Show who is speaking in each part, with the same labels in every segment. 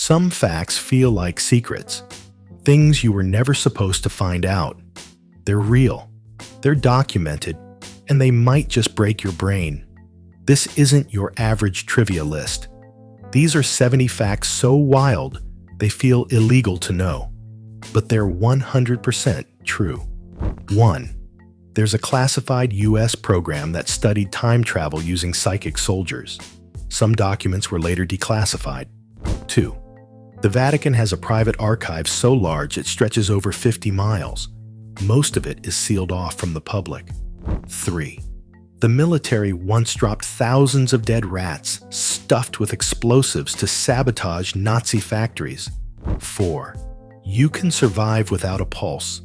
Speaker 1: Some facts feel like secrets, things you were never supposed to find out. They're real, they're documented, and they might just break your brain. This isn't your average trivia list. These are 70 facts so wild, they feel illegal to know. But they're 100% true. 1. There's a classified US program that studied time travel using psychic soldiers. Some documents were later declassified. 2. The Vatican has a private archive so large it stretches over 50 miles. Most of it is sealed off from the public. 3. The military once dropped thousands of dead rats stuffed with explosives to sabotage Nazi factories. 4. You can survive without a pulse.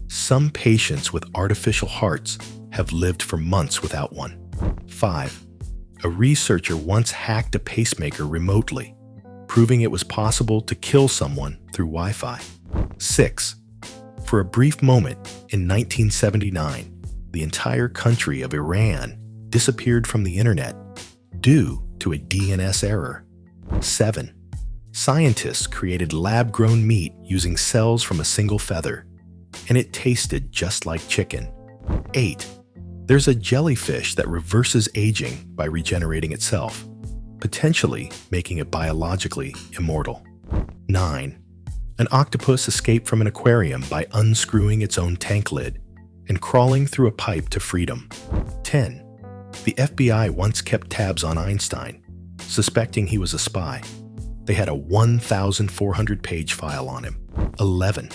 Speaker 1: Some patients with artificial hearts have lived for months without one. 5. A researcher once hacked a pacemaker remotely, proving it was possible to kill someone through Wi-Fi. 6. For a brief moment in 1979, the entire country of Iran disappeared from the internet due to a DNS error. 7. Scientists created lab-grown meat using cells from a single feather, and it tasted just like chicken. 8. There's a jellyfish that reverses aging by regenerating itself, potentially making it biologically immortal. 9. An octopus escaped from an aquarium by unscrewing its own tank lid and crawling through a pipe to freedom. 10. The FBI once kept tabs on Einstein, suspecting he was a spy. They had a 1,400-page file on him. 11.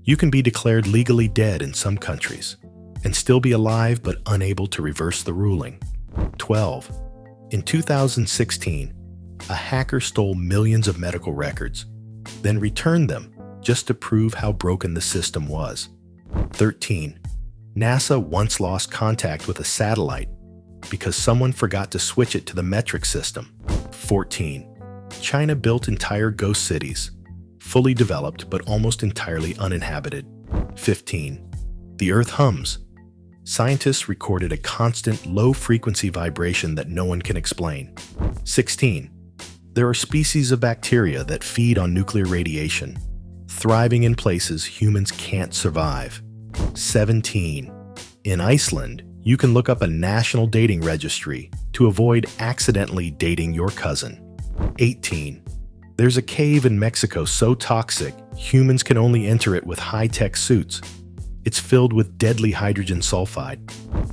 Speaker 1: You can be declared legally dead in some countries and still be alive but unable to reverse the ruling. 12. In 2016, a hacker stole millions of medical records, then returned them just to prove how broken the system was. 13. NASA once lost contact with a satellite because someone forgot to switch it to the metric system. 14. China built entire ghost cities, fully developed but almost entirely uninhabited. 15. The Earth hums. Scientists recorded a constant low-frequency vibration that no one can explain. 16. There are species of bacteria that feed on nuclear radiation, thriving in places humans can't survive. 17. In Iceland, you can look up a national dating registry to avoid accidentally dating your cousin. 18. There's a cave in Mexico so toxic, humans can only enter it with high-tech suits. It's filled with deadly hydrogen sulfide.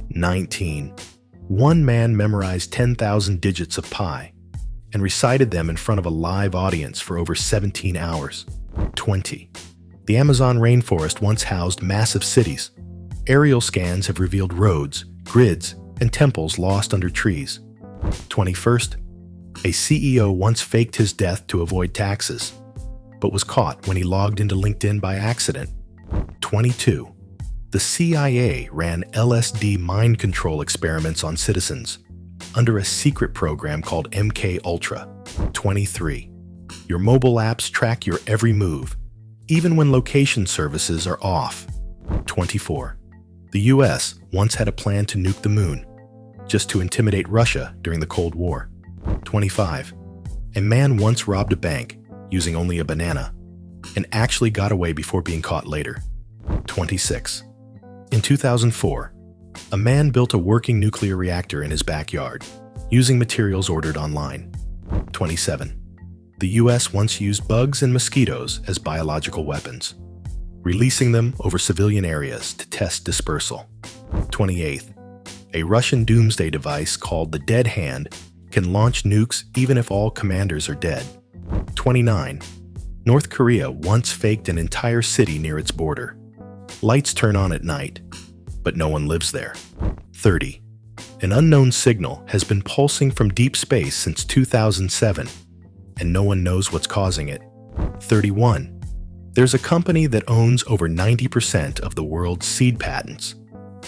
Speaker 1: 19. One man memorized 10,000 digits of pi and recited them in front of a live audience for over 17 hours. 20. The Amazon rainforest once housed massive cities. Aerial scans have revealed roads, grids, and temples lost under trees. 21st. A CEO once faked his death to avoid taxes, but was caught when he logged into LinkedIn by accident. 22. The CIA ran LSD mind control experiments on citizens under a secret program called MK Ultra. 23. Your mobile apps track your every move, even when location services are off. 24. The US once had a plan to nuke the moon, just to intimidate Russia during the Cold War. 25. A man once robbed a bank using only a banana and actually got away before being caught later. 26. In 2004, a man built a working nuclear reactor in his backyard using materials ordered online. 27. The US once used bugs and mosquitoes as biological weapons, releasing them over civilian areas to test dispersal. 28. A Russian doomsday device called the Dead Hand can launch nukes even if all commanders are dead. 29. North Korea once faked an entire city near its border. Lights turn on at night, but no one lives there. 30. An unknown signal has been pulsing from deep space since 2007, and no one knows what's causing it. 31. There's a company that owns over 90% of the world's seed patents,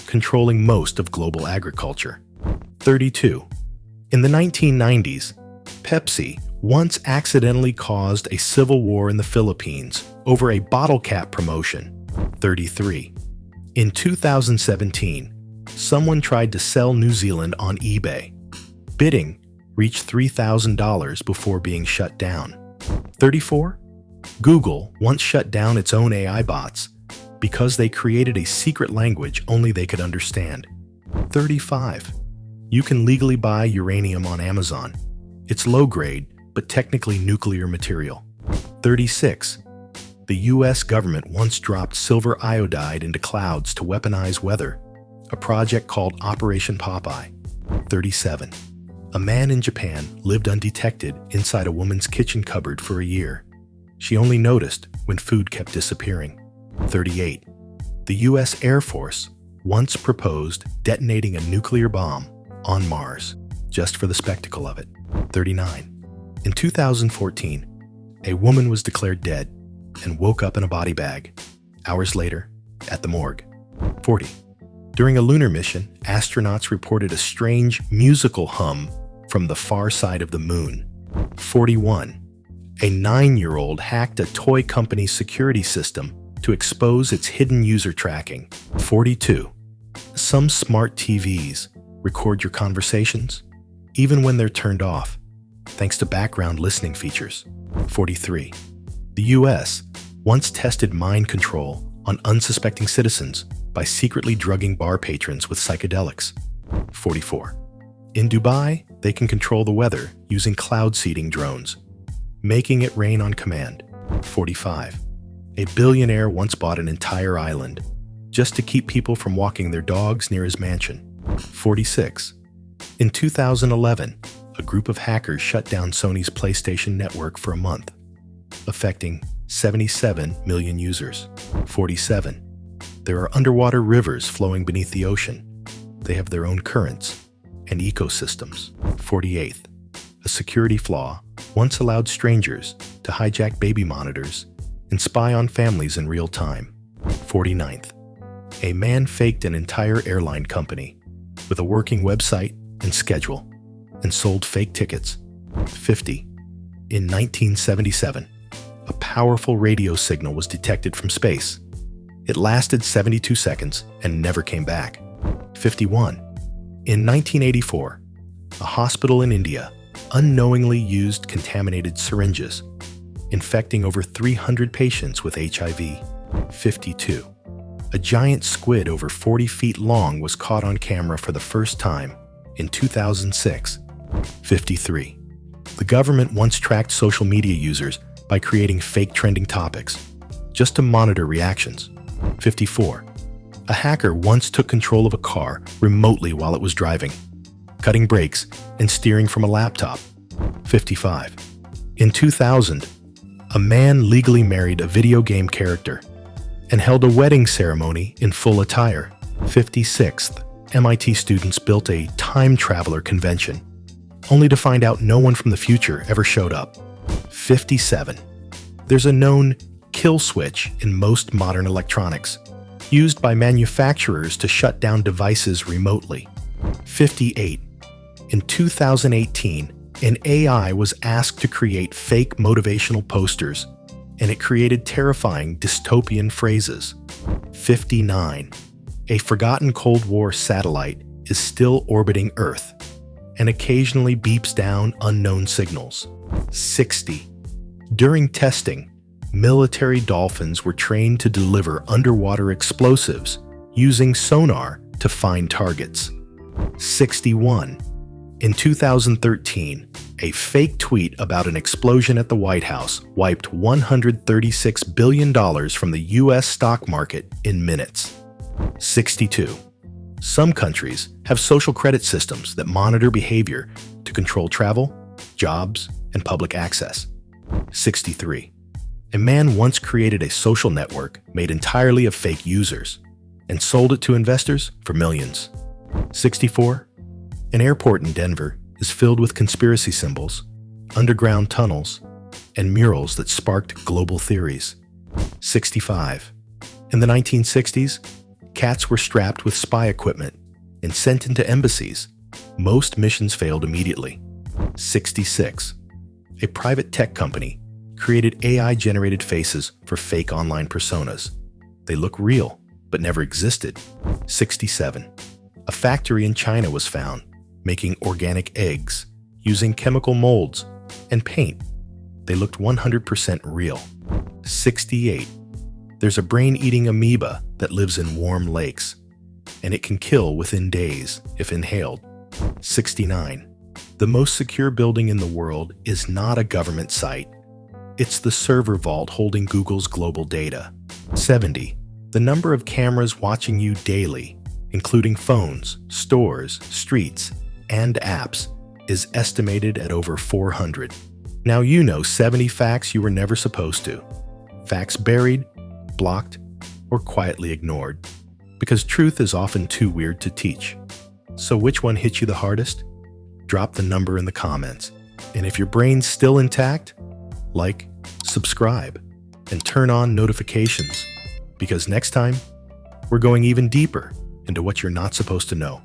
Speaker 1: controlling most of global agriculture. 32. In the 1990s, Pepsi once accidentally caused a civil war in the Philippines over a bottle cap promotion. 33. In 2017, someone tried to sell New Zealand on eBay. Bidding reached $3,000 before being shut down. 34. Google once shut down its own AI bots because they created a secret language only they could understand. 35. You can legally buy uranium on Amazon. It's low-grade, but technically nuclear material. 36. The US government once dropped silver iodide into clouds to weaponize weather, a project called Operation Popeye. 37. A man in Japan lived undetected inside a woman's kitchen cupboard for a year. She only noticed when food kept disappearing. 38. The US Air Force once proposed detonating a nuclear bomb on Mars, just for the spectacle of it. 39. In 2014, a woman was declared dead and woke up in a body bag, hours later, at the morgue. 40. During a lunar mission, astronauts reported a strange musical hum from the far side of the moon. 41. A 9-year-old hacked a toy company's security system to expose its hidden user tracking. 42. Some smart TVs record your conversations, even when they're turned off, thanks to background listening features. 43. The US once tested mind control on unsuspecting citizens by secretly drugging bar patrons with psychedelics. 44. In Dubai, they can control the weather using cloud seeding drones, making it rain on command. 45. A billionaire once bought an entire island just to keep people from walking their dogs near his mansion. 46. In 2011, a group of hackers shut down Sony's PlayStation network for a month, affecting 77 million users. 47. There are underwater rivers flowing beneath the ocean. They have their own currents and ecosystems. 48. A security flaw once allowed strangers to hijack baby monitors and spy on families in real time. 49th. A man faked an entire airline company with a working website and schedule and sold fake tickets. 50. In 1977, a powerful radio signal was detected from space. It lasted 72 seconds and never came back. 51. In 1984, a hospital in India unknowingly used contaminated syringes, infecting over 300 patients with HIV. 52. A giant squid over 40 feet long was caught on camera for the first time in 2006. 53. The government once tracked social media users by creating fake trending topics, just to monitor reactions. 54. A hacker once took control of a car remotely while it was driving, cutting brakes and steering from a laptop. 55. In 2000, a man legally married a video game character and held a wedding ceremony in full attire. 56th, MIT students built a time traveler convention, only to find out no one from the future ever showed up. 57. There's a known kill switch in most modern electronics, used by manufacturers to shut down devices remotely. 58. In 2018, an AI was asked to create fake motivational posters, and it created terrifying dystopian phrases. 59. A forgotten Cold War satellite is still orbiting Earth and occasionally beeps down unknown signals. 60. During testing, military dolphins were trained to deliver underwater explosives using sonar to find targets. 61. In 2013, a fake tweet about an explosion at the White House wiped $136 billion from the US stock market in minutes. 62. Some countries have social credit systems that monitor behavior to control travel, jobs, and public access. 63. A man once created a social network made entirely of fake users and sold it to investors for millions. 64. An airport in Denver is filled with conspiracy symbols, underground tunnels, and murals that sparked global theories. 65. In the 1960s, cats were strapped with spy equipment and sent into embassies. Most missions failed immediately. 66. A private tech company created AI-generated faces for fake online personas. They look real, but never existed. 67. A factory in China was found, making organic eggs using chemical molds and paint. they looked 100% real. 68. There's a brain-eating amoeba that lives in warm lakes, and it can kill within days if inhaled. 69. The most secure building in the world is not a government site. It's the server vault holding Google's global data. 70. The number of cameras watching you daily, including phones, stores, streets, and apps, is estimated at over 400. Now you know 70 facts you were never supposed to. Facts buried, blocked, or quietly ignored. Because truth is often too weird to teach. So which one hit you the hardest? Drop the number in the comments. And if your brain's still intact, like, subscribe, and turn on notifications. Because next time, we're going even deeper into what you're not supposed to know.